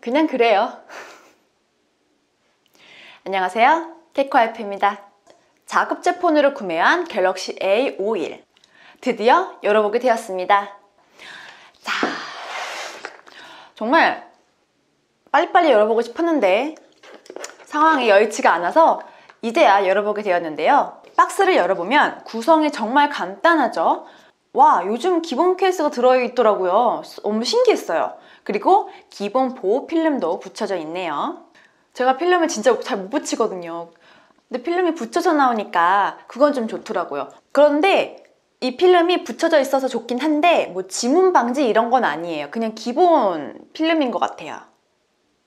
그냥 그래요. 안녕하세요, 케이코와이프입니다. 자급제 폰으로 구매한 갤럭시 A51 드디어 열어보게 되었습니다. 자, 정말 빨리빨리 열어보고 싶었는데 상황이 여의치가 않아서 이제야 열어보게 되었는데요. 박스를 열어보면 구성이 정말 간단하죠. 와, 요즘 기본 케이스가 들어있더라고요. 너무 신기했어요. 그리고 기본 보호 필름도 붙여져 있네요. 제가 필름을 진짜 잘 못 붙이거든요. 근데 필름이 붙여져 나오니까 그건 좀 좋더라고요. 그런데 이 필름이 붙여져 있어서 좋긴 한데 뭐 지문 방지 이런 건 아니에요. 그냥 기본 필름인 것 같아요.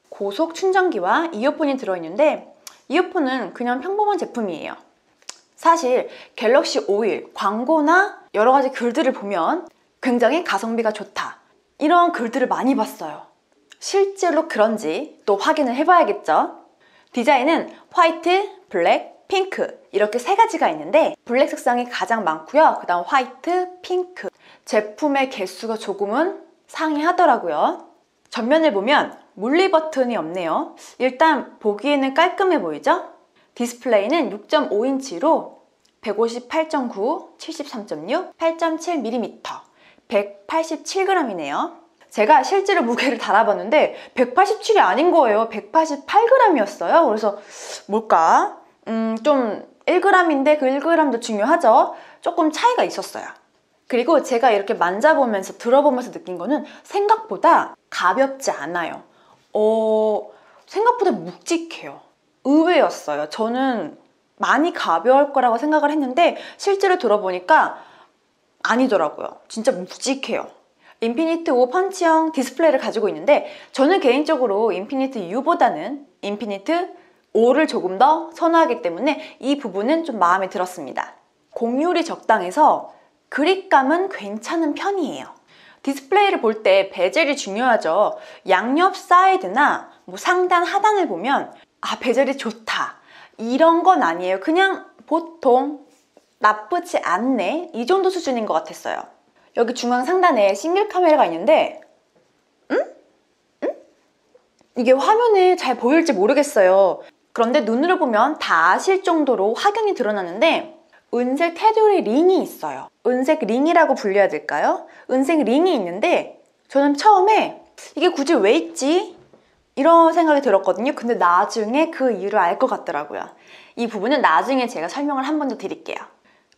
고속 충전기와 이어폰이 들어있는데 이어폰은 그냥 평범한 제품이에요. 사실 갤럭시 51 광고나 여러 가지 글들을 보면 굉장히 가성비가 좋다, 이런 글들을 많이 봤어요. 실제로 그런지 또 확인을 해봐야겠죠. 디자인은 화이트, 블랙, 핑크 이렇게 세 가지가 있는데 블랙 색상이 가장 많고요. 그 다음 화이트, 핑크. 제품의 개수가 조금은 상이하더라고요. 전면을 보면 물리 버튼이 없네요. 일단 보기에는 깔끔해 보이죠? 디스플레이는 6.5인치로 158.9, 73.6, 8.7mm, 187g이네요. 제가 실제로 무게를 달아봤는데 187이 아닌 거예요. 188g이었어요. 그래서 뭘까? 좀 1g인데 그 1g도 중요하죠. 조금 차이가 있었어요. 그리고 제가 이렇게 만져보면서 들어보면서 느낀 거는 생각보다 가볍지 않아요. 생각보다 묵직해요. 의외였어요. 저는 많이 가벼울 거라고 생각을 했는데 실제로 들어보니까 아니더라고요. 진짜 묵직해요. 인피니트 5 펀치형 디스플레이를 가지고 있는데 저는 개인적으로 인피니트 U보다는 인피니트 5를 조금 더 선호하기 때문에 이 부분은 좀 마음에 들었습니다. 공률이 적당해서 그립감은 괜찮은 편이에요. 디스플레이를 볼 때 베젤이 중요하죠. 양옆 사이드나 뭐 상단 하단을 보면 베젤이 좋다, 이런 건 아니에요. 그냥 보통 나쁘지 않네, 이 정도 수준인 것 같았어요. 여기 중앙 상단에 싱글 카메라가 있는데 이게 화면에 잘 보일지 모르겠어요. 그런데 눈으로 보면 다 아실 정도로 확연히 드러나는데 은색 테두리 링이 있어요. 은색 링이라고 불려야 될까요? 은색 링이 있는데 저는 처음에 이게 굳이 왜 있지? 이런 생각이 들었거든요. 근데 나중에 그 이유를 알 것 같더라고요. 이 부분은 나중에 제가 설명을 한 번 더 드릴게요.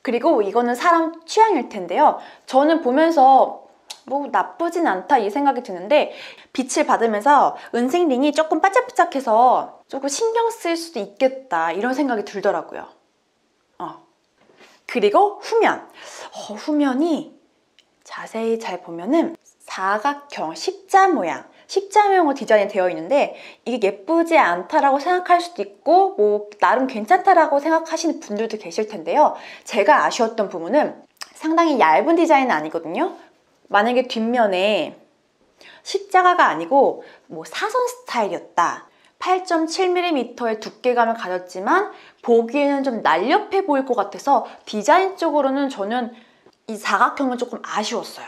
그리고 이거는 사람 취향일 텐데요. 저는 보면서 뭐 나쁘진 않다 이 생각이 드는데 빛을 받으면서 은색 링이 조금 반짝반짝해서 조금 신경 쓸 수도 있겠다, 이런 생각이 들더라고요. 그리고 후면. 후면이 자세히 잘 보면은 사각형 십자 모양, 십자형으로 디자인이 되어 있는데 이게 예쁘지 않다라고 생각할 수도 있고 뭐 나름 괜찮다라고 생각하시는 분들도 계실 텐데요. 제가 아쉬웠던 부분은 상당히 얇은 디자인은 아니거든요. 만약에 뒷면에 십자가가 아니고 뭐 사선 스타일이었다, 8.7mm의 두께감을 가졌지만 보기에는 좀 날렵해 보일 것 같아서 디자인적으로는 저는 이 사각형은 조금 아쉬웠어요.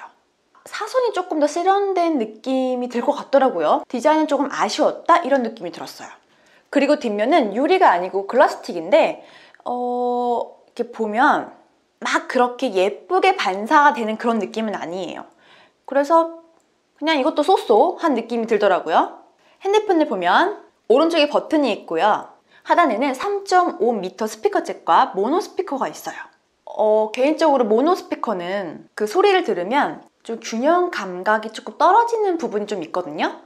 사선이 조금 더 세련된 느낌이 들 것 같더라고요. 디자인은 조금 아쉬웠다, 이런 느낌이 들었어요. 그리고 뒷면은 유리가 아니고 글라스틱인데 이렇게 보면 막 그렇게 예쁘게 반사가 되는 그런 느낌은 아니에요. 그래서 그냥 이것도 쏘쏘한 느낌이 들더라고요. 핸드폰을 보면 오른쪽에 버튼이 있고요. 하단에는 3.5m 스피커 잭과 모노 스피커가 있어요. 개인적으로 모노 스피커는 그 소리를 들으면 좀 균형 감각이 조금 떨어지는 부분이 좀 있거든요.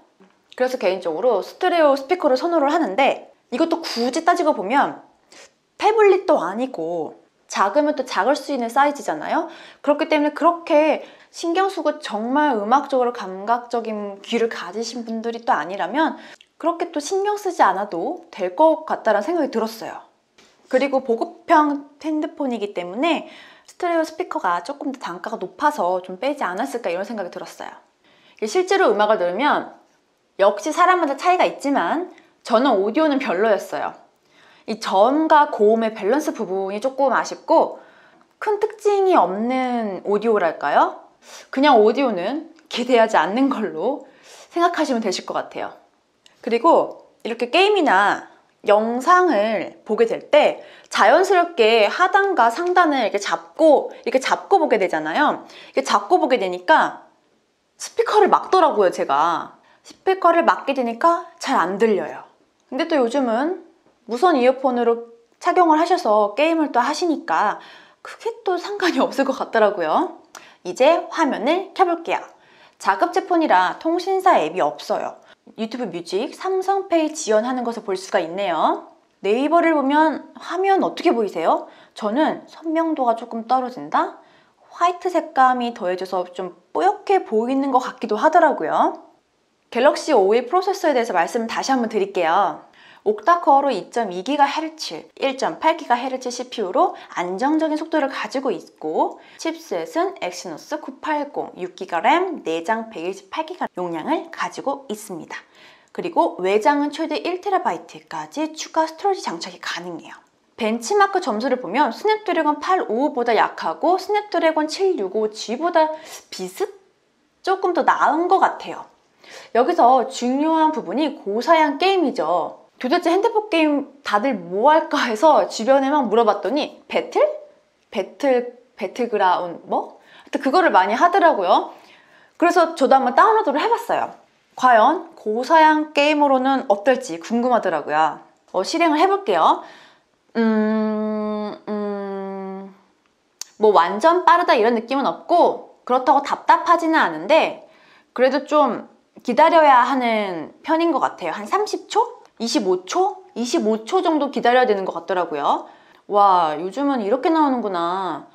그래서 개인적으로 스테레오 스피커를 선호를 하는데 이것도 굳이 따지고 보면 태블릿도 아니고 작으면 또 작을 수 있는 사이즈잖아요. 그렇기 때문에 그렇게 신경 쓰고 정말 음악적으로 감각적인 귀를 가지신 분들이 또 아니라면 그렇게 또 신경 쓰지 않아도 될 것 같다는 생각이 들었어요. 그리고 보급형 핸드폰이기 때문에 스테레오 스피커가 조금 더 단가가 높아서 좀 빼지 않았을까, 이런 생각이 들었어요. 실제로 음악을 들으면 역시 사람마다 차이가 있지만 저는 오디오는 별로였어요. 이 저음과 고음의 밸런스 부분이 조금 아쉽고 큰 특징이 없는 오디오랄까요? 그냥 오디오는 기대하지 않는 걸로 생각하시면 되실 것 같아요. 그리고 이렇게 게임이나 영상을 보게 될 때 자연스럽게 하단과 상단을 이렇게 잡고 보게 되잖아요. 이렇게 잡고 보게 되니까 스피커를 막더라고요, 제가. 스피커를 막게 되니까 잘 안 들려요. 근데 또 요즘은 무선 이어폰으로 착용을 하셔서 게임을 또 하시니까 그게 또 상관이 없을 것 같더라고요. 이제 화면을 켜볼게요. 자급제 폰이라 통신사 앱이 없어요. 유튜브 뮤직, 삼성페이 지원하는 것을 볼 수가 있네요. 네이버를 보면 화면 어떻게 보이세요? 저는 선명도가 조금 떨어진다? 화이트 색감이 더해져서 좀 뿌옇게 보이는 것 같기도 하더라고요. 갤럭시 O1 프로세서에 대해서 말씀을 다시 한번 드릴게요. 옥타코어로 2.2GHz, 1.8GHz CPU로 안정적인 속도를 가지고 있고 칩셋은 엑시노스 980, 6GB 램, 내장 128GB 용량을 가지고 있습니다. 그리고 외장은 최대 1TB까지 추가 스토리지 장착이 가능해요. 벤치마크 점수를 보면 스냅드래곤 855보다 약하고 스냅드래곤 765G보다 조금 더 나은 것 같아요. 여기서 중요한 부분이 고사양 게임이죠. 도대체 핸드폰 게임 다들 뭐 할까 해서 주변에 막 물어봤더니 배틀그라운드 뭐? 하여튼 그거를 많이 하더라고요. 그래서 저도 한번 다운로드를 해봤어요. 과연 고사양 게임으로는 어떨지 궁금하더라고요. 실행을 해볼게요. 뭐 완전 빠르다 이런 느낌은 없고 그렇다고 답답하지는 않은데 그래도 좀 기다려야 하는 편인 것 같아요. 한 30초? 25초? 25초 정도 기다려야 되는 것 같더라고요. 와, 요즘은 이렇게 나오는구나.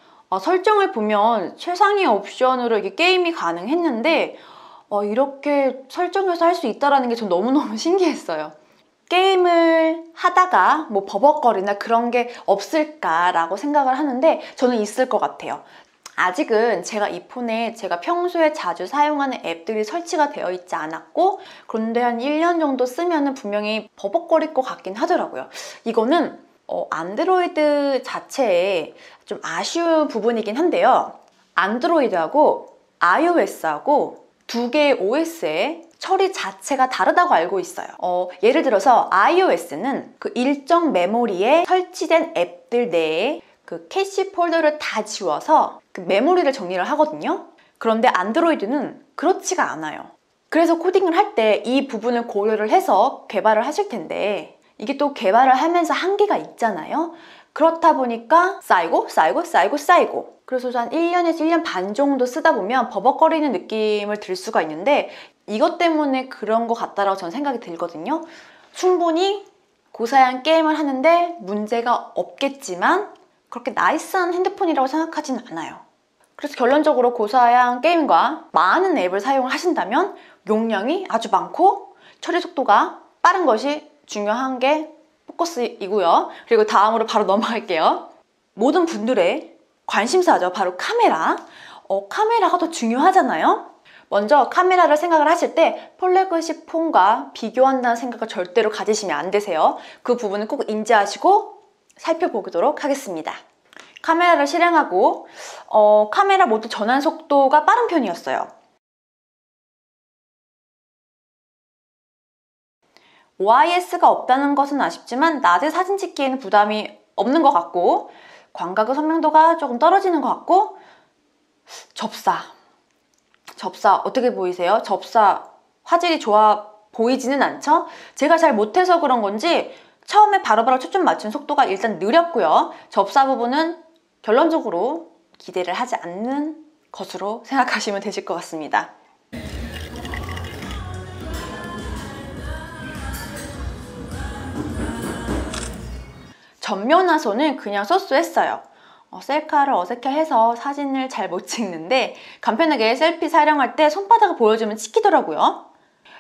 설정을 보면 최상위 옵션으로 이렇게 게임이 가능했는데 이렇게 설정해서 할 수 있다는 게 전 너무너무 신기했어요. 게임을 하다가 뭐 버벅거리나 그런 게 없을까라고 생각을 하는데 저는 있을 것 같아요. 아직은 제가 이 폰에 제가 평소에 자주 사용하는 앱들이 설치가 되어 있지 않았고 그런데 한 1년 정도 쓰면은 분명히 버벅거릴 것 같긴 하더라고요. 이거는 안드로이드 자체에 좀 아쉬운 부분이긴 한데요. 안드로이드하고 iOS하고 두 개의 OS의 처리 자체가 다르다고 알고 있어요. 예를 들어서 iOS는 그 일정 메모리에 설치된 앱들 내에 그 캐시 폴더를 다 지워서 그 메모리를 정리를 하거든요. 그런데 안드로이드는 그렇지가 않아요. 그래서 코딩을 할 때 이 부분을 고려를 해서 개발을 하실 텐데 이게 또 개발을 하면서 한계가 있잖아요. 그렇다 보니까 쌓이고 그래서 한 1년에서 1년 반 정도 쓰다 보면 버벅거리는 느낌을 들 수가 있는데 이것 때문에 그런 것 같다라고 저는 생각이 들거든요. 충분히 고사양 게임을 하는데 문제가 없겠지만 그렇게 나이스한 핸드폰이라고 생각하진 않아요. 그래서 결론적으로 고사양 게임과 많은 앱을 사용을 하신다면 용량이 아주 많고 처리 속도가 빠른 것이 중요한 게 포커스이고요. 그리고 다음으로 바로 넘어갈게요. 모든 분들의 관심사죠. 바로 카메라. 카메라가 더 중요하잖아요. 먼저 카메라를 생각을 하실 때 플래그십 폰과 비교한다는 생각을 절대로 가지시면 안 되세요. 그 부분은 꼭 인지하시고 살펴보도록 하겠습니다. 카메라를 실행하고 카메라 모두 전환 속도가 빠른 편이었어요. OIS가 없다는 것은 아쉽지만 낮에 사진 찍기에는 부담이 없는 것 같고 광각의 선명도가 조금 떨어지는 것 같고 접사 어떻게 보이세요? 접사 화질이 좋아 보이지는 않죠? 제가 잘 못해서 그런 건지 처음에 바로바로 초점 맞춘 속도가 일단 느렸고요. 접사 부분은 결론적으로 기대를 하지 않는 것으로 생각하시면 되실 것 같습니다. 전면화소는 그냥 소스했어요. 셀카를 어색해해서 사진을 잘 못 찍는데 간편하게 셀피 촬영할 때 손바닥을 보여주면 찍히더라고요.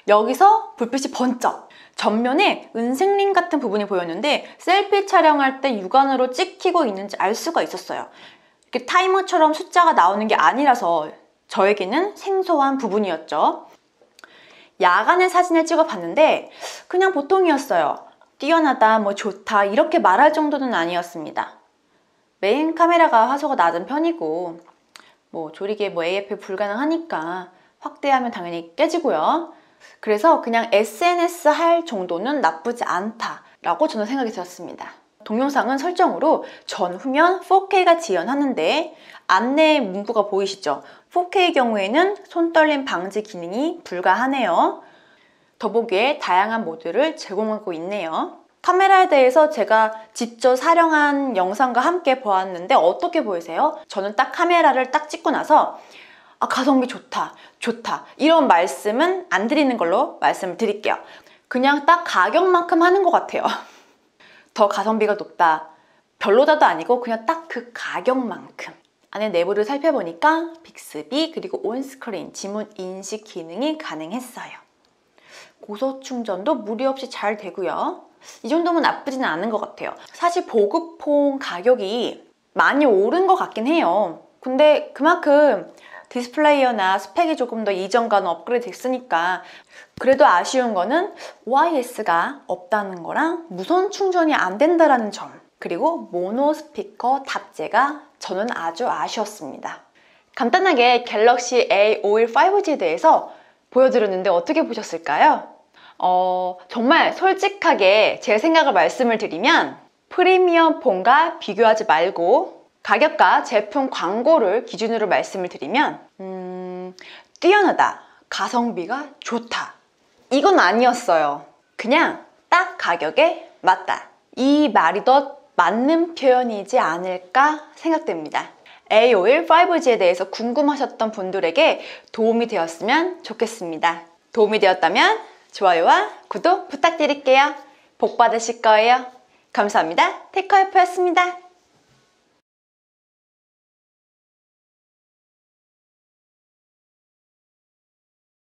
여기서 불빛이 번쩍! 전면에 은색림 같은 부분이 보였는데 셀피 촬영할 때 육안으로 찍히고 있는지 알 수가 있었어요. 이렇게 타이머처럼 숫자가 나오는 게 아니라서 저에게는 생소한 부분이었죠. 야간에 사진을 찍어봤는데 그냥 보통이었어요. 뛰어나다, 뭐 좋다 이렇게 말할 정도는 아니었습니다. 메인 카메라가 화소가 낮은 편이고 뭐 조리개 AF 불가능하니까 확대하면 당연히 깨지고요. 그래서 그냥 SNS 할 정도는 나쁘지 않다라고 저는 생각이 들었습니다. 동영상은 설정으로 전후면 4K가 지원하는데 안내 문구가 보이시죠? 4K 경우에는 손떨림 방지 기능이 불가하네요. 더보기에 다양한 모드를 제공하고 있네요. 카메라에 대해서 제가 직접 촬영한 영상과 함께 보았는데 어떻게 보이세요? 저는 딱 카메라를 딱 찍고 나서 가성비 좋다, 좋다 이런 말씀은 안 드리는 걸로 말씀을 드릴게요. 그냥 딱 가격만큼 하는 것 같아요. 더 가성비가 높다, 별로다도 아니고 그냥 딱 그 가격만큼. 안에 내부를 살펴보니까 빅스비 그리고 온스크린 지문 인식 기능이 가능했어요. 고속 충전도 무리 없이 잘 되고요. 이 정도면 나쁘지는 않은 것 같아요. 사실 보급폰 가격이 많이 오른 것 같긴 해요. 근데 그만큼 디스플레이어나 스펙이 조금 더 이전과는 업그레이드 됐으니까 그래도 아쉬운 거는 OIS가 없다는 거랑 무선 충전이 안 된다는 점, 그리고 모노 스피커 탑재가 저는 아주 아쉬웠습니다. 간단하게 갤럭시 A51 5G에 대해서 보여드렸는데 어떻게 보셨을까요? 정말 솔직하게 제 생각을 말씀을 드리면 프리미엄 폰과 비교하지 말고 가격과 제품 광고를 기준으로 말씀을 드리면 뛰어나다, 가성비가 좋다 이건 아니었어요. 그냥 딱 가격에 맞다, 이 말이 더 맞는 표현이지 않을까 생각됩니다. A51 5G에 대해서 궁금하셨던 분들에게 도움이 되었으면 좋겠습니다. 도움이 되었다면 좋아요와 구독 부탁드릴게요. 복 받으실 거예요. 감사합니다. 테크와이프였습니다.